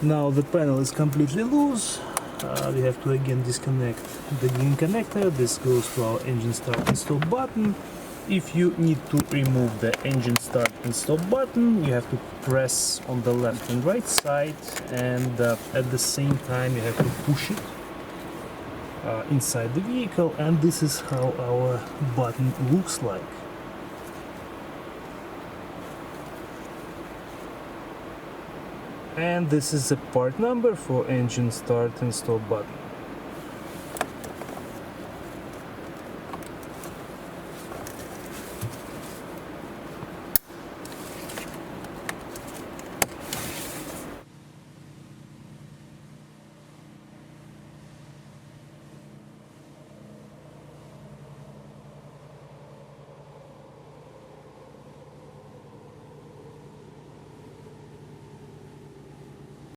Now the panel is completely loose. We have to again disconnect the green connector. This goes to our engine start and stop button. If you need to remove the engine start and stop button, you have to press on the left and right side, and at the same time you have to push it inside the vehicle, and this is how our button looks like. And this is the part number for engine start and stop button.